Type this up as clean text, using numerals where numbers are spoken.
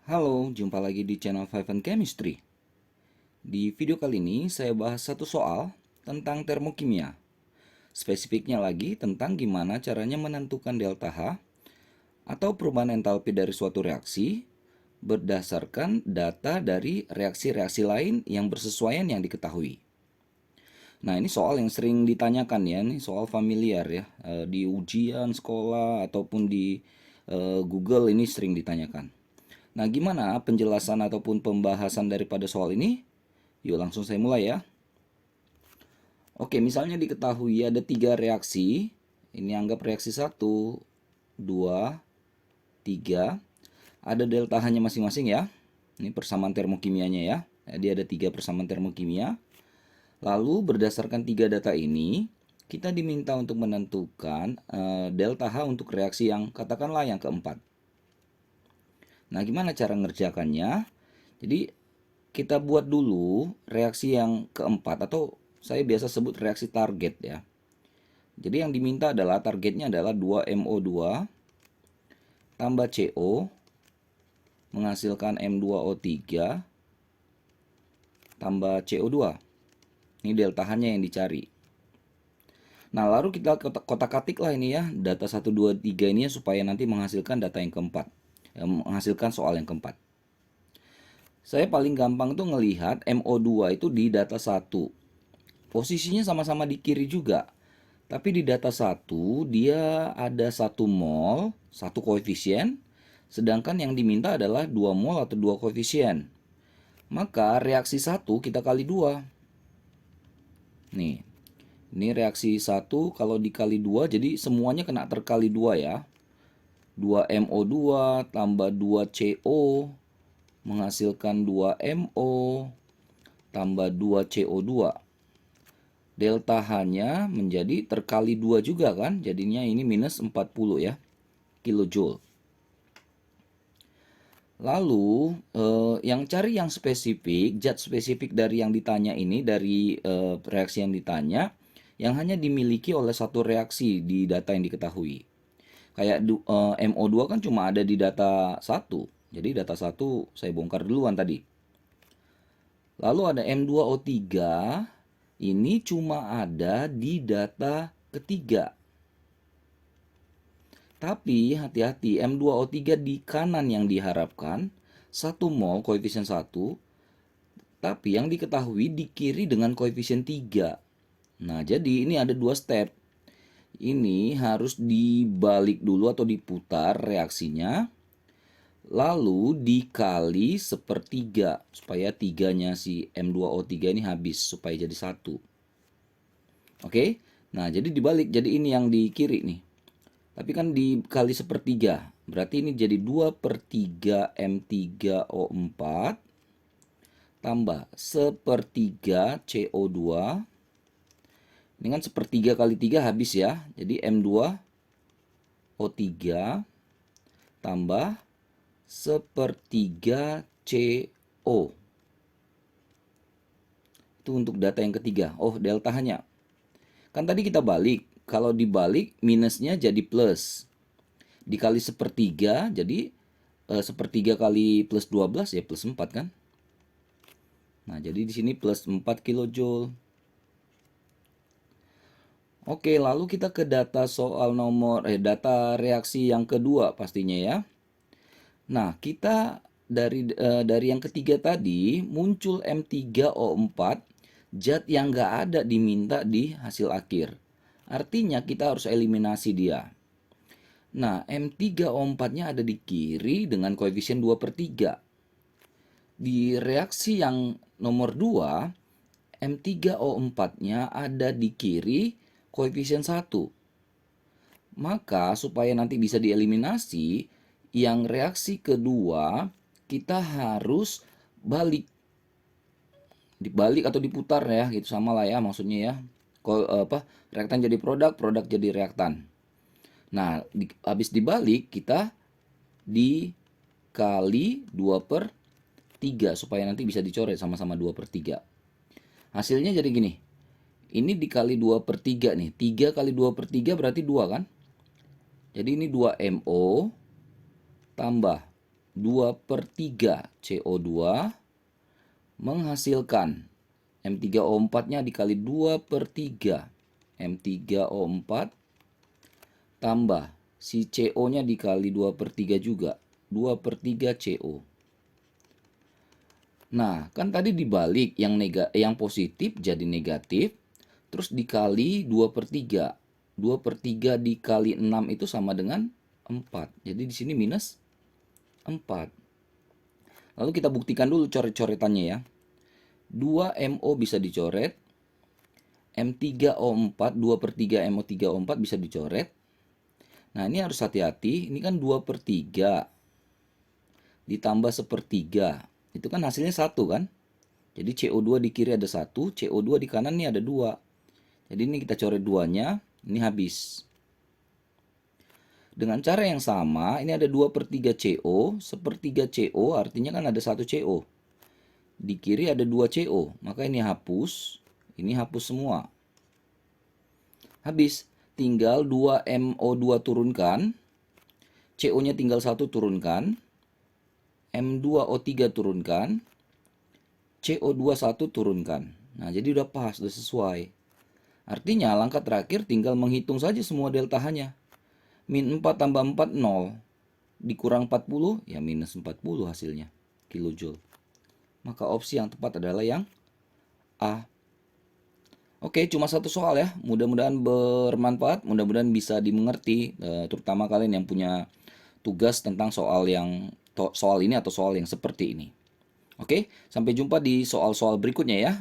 Halo, jumpa lagi di channel Five and Chemistry. Di video kali ini saya bahas satu soal tentang termokimia. Spesifiknya lagi tentang gimana caranya menentukan delta H atau perubahan entalpi dari suatu reaksi berdasarkan data dari reaksi-reaksi lain yang bersesuaian yang diketahui. Nah, ini soal yang sering ditanyakan ya, ini soal familiar ya, di ujian sekolah ataupun di Google ini sering ditanyakan. Nah, gimana penjelasan ataupun pembahasan daripada soal ini? Yuk langsung saya mulai ya. Oke, misalnya diketahui ada tiga reaksi. Ini anggap reaksi 1, 2, 3. Ada delta H-nya masing-masing ya. Ini persamaan termokimianya ya. Jadi ada tiga persamaan termokimia. Lalu berdasarkan tiga data ini, kita diminta untuk menentukan delta H untuk reaksi yang katakanlah yang keempat. Nah, gimana cara ngerjakannya? Jadi kita buat dulu reaksi yang keempat atau saya biasa sebut reaksi target ya. Jadi yang diminta adalah targetnya adalah 2MO2 tambah CO menghasilkan M2O3 tambah CO2. Ini delta H-nya yang dicari. Nah, lalu kita kotak-katik lah ini ya, data 1, 2, 3 ini ya, supaya nanti menghasilkan data yang keempat. Menghasilkan soal yang keempat. Saya paling gampang tuh ngelihat MO2 itu di data 1. Posisinya sama-sama di kiri juga. Tapi di data 1 dia ada 1 mol, 1 koefisien. Sedangkan yang diminta adalah 2 mol atau 2 koefisien. Maka reaksi 1 kita kali 2. Nih, ini reaksi 1 kalau dikali 2 jadi semuanya kena terkali 2 ya. 2MO2 tambah 2CO menghasilkan 2MO tambah 2CO2. Delta H-nya menjadi terkali 2 juga kan. Jadinya ini minus 40 ya, kilojoule. Lalu yang cari yang spesifik, zat spesifik dari yang ditanya ini, dari reaksi yang ditanya, yang hanya dimiliki oleh satu reaksi di data yang diketahui. Kayak MO2 kan cuma ada di data 1. Jadi data 1 saya bongkar duluan tadi. Lalu ada M2O3, ini cuma ada di data ketiga. Tapi hati-hati, M2O3 di kanan yang diharapkan 1 mol koefisien 1, tapi yang diketahui di kiri dengan koefisien 3. Nah, jadi ini ada dua step. Ini harus dibalik dulu atau diputar reaksinya. Lalu dikali sepertiga supaya tiganya si M2O3 ini habis supaya jadi 1. Oke? Nah, jadi dibalik. Jadi ini yang di kiri nih. Tapi kan dikali sepertiga. Berarti ini jadi 2/3 M3O4 tambah sepertiga CO2. Ini kan sepertiga kali 3 habis ya. Jadi M2O3 tambah sepertiga CO. Itu untuk data yang ketiga. Oh, delta H-nya. Kan tadi kita balik. Kalau dibalik minusnya jadi plus. Dikali sepertiga jadi sepertiga kali plus 12 ya plus 4 kan. Nah, jadi di sini plus 4 kilojoule. Oke, lalu kita ke data soal data reaksi yang kedua pastinya ya. Nah, kita dari yang ketiga tadi muncul M3O4, zat yang nggak ada diminta di hasil akhir. Artinya kita harus eliminasi dia. Nah, M3O4-nya ada di kiri dengan koefisien 2/3. Di reaksi yang nomor 2, M3O4-nya ada di kiri koefisien 1. Maka supaya nanti bisa dieliminasi, yang reaksi kedua kita harus dibalik atau diputar ya, gitu sama lah ya maksudnya ya. Reaktan jadi produk, produk jadi reaktan. Nah, habis dibalik kita dikali 2/3 supaya nanti bisa dicoret sama-sama 2/3. Hasilnya jadi gini. Ini dikali 2/3 nih. 3 kali 2/3 berarti 2 kan? Jadi ini 2MO tambah 2/3 CO2 menghasilkan M3O4-nya dikali 2/3 M3O4 tambah si CO-nya dikali 2/3 juga, 2/3 CO. Nah, kan tadi dibalik yang positif jadi negatif, terus dikali 2/3. 2/3 dikali 6 itu sama dengan 4. Jadi di sini minus 4. Lalu kita buktikan dulu coret-coretannya ya. 2MO bisa dicoret. M3O4, 2/3 MO3O4 bisa dicoret. Nah, ini harus hati-hati. Ini kan 2/3 ditambah 1/3. Itu kan hasilnya 1 kan? Jadi CO2 di kiri ada 1, CO2 di kanan ini ada 2. Jadi ini kita coret 2-nya, ini habis. Dengan cara yang sama, ini ada 2/3 CO, 1/3 CO artinya kan ada 1 CO. Di kiri ada 2 CO, maka ini hapus semua. Habis, tinggal 2MO2 turunkan, CO-nya tinggal 1 turunkan, M2O3 turunkan, CO2 1 turunkan. Nah, jadi udah pas, udah sesuai. Artinya langkah terakhir tinggal menghitung saja semua delta-nya. Min 4 tambah 4, 0. Dikurang 40, ya minus 40 hasilnya, kilojoule. Maka opsi yang tepat adalah yang A. Oke, cuma satu soal ya. Mudah-mudahan bermanfaat, mudah-mudahan bisa dimengerti, terutama kalian yang punya tugas tentang soal ini atau soal yang seperti ini. Oke, sampai jumpa di soal-soal berikutnya ya.